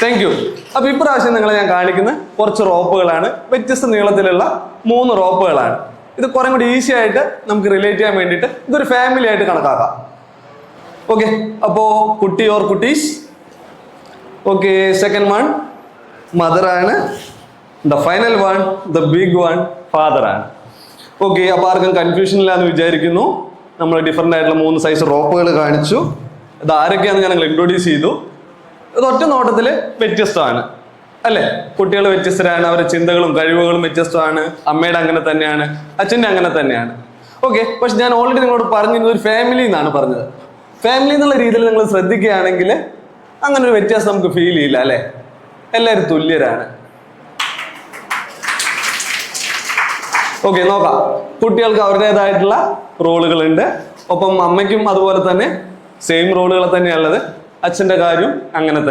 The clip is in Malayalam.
Thank you. അപ്പൊ ഇപ്രാവശ്യം നിങ്ങളെ ഞാൻ കാണിക്കുന്ന കുറച്ച് റോപ്പുകളാണ്. വ്യത്യസ്ത നീളത്തിലുള്ള 3 റോപ്പുകളാണ്. ഇത് കുറെ കൂടി ഈസി ആയിട്ട് നമുക്ക് റിലേറ്റ് ചെയ്യാൻ വേണ്ടിയിട്ട് ഇതൊരു ഫാമിലി ആയിട്ട് കണക്കാക്കാം. ഓക്കെ, അപ്പോ കുട്ടി ഓർ കുട്ടീസ്. ഓക്കെ, സെക്കൻഡ് വൺ മദർ ആണ്. The final one, the big one, father ആണ്. ഓക്കെ, അപ്പൊ ആർക്കും കൺഫ്യൂഷൻ ഇല്ലാന്ന് വിചാരിക്കുന്നു. നമ്മൾ ഡിഫറെന്റ് ആയിട്ടുള്ള 3 സൈസ് റോപ്പുകൾ കാണിച്ചു. ഇത് ആരൊക്കെയാണെന്ന് ഞാൻ ഇൻട്രൊഡ്യൂസ് ചെയ്തു. ഇത് ഒറ്റ നോട്ടത്തില് വ്യത്യസ്തമാണ് അല്ലെ? കുട്ടികൾ വ്യത്യസ്തരാണ്, അവരുടെ ചിന്തകളും കഴിവുകളും വ്യത്യസ്തമാണ്. അമ്മയുടെ അങ്ങനെ തന്നെയാണ്, അച്ഛൻ്റെ അങ്ങനെ തന്നെയാണ്. ഓക്കെ, പക്ഷെ ഞാൻ ഓൾറെഡി നിങ്ങളോട് പറഞ്ഞിരുന്നത് ഒരു ഫാമിലി എന്നാണ് പറഞ്ഞത്. ഫാമിലി എന്നുള്ള രീതിയിൽ നിങ്ങൾ ശ്രദ്ധിക്കുകയാണെങ്കിൽ അങ്ങനെ ഒരു വ്യത്യാസം നമുക്ക് ഫീൽ ചെയ്യില്ല അല്ലെ? എല്ലാവരും തുല്യരാണ്. ഓക്കെ, നോക്കാം. കുട്ടികൾക്ക് അവരുടേതായിട്ടുള്ള റോളുകളുണ്ട്. ഒപ്പം അമ്മയ്ക്കും അതുപോലെ തന്നെ സെയിം റോളുകൾ തന്നെയുള്ളത്. അച്ഛൻ്റെ കാര്യം അങ്ങനെ തന്നെ.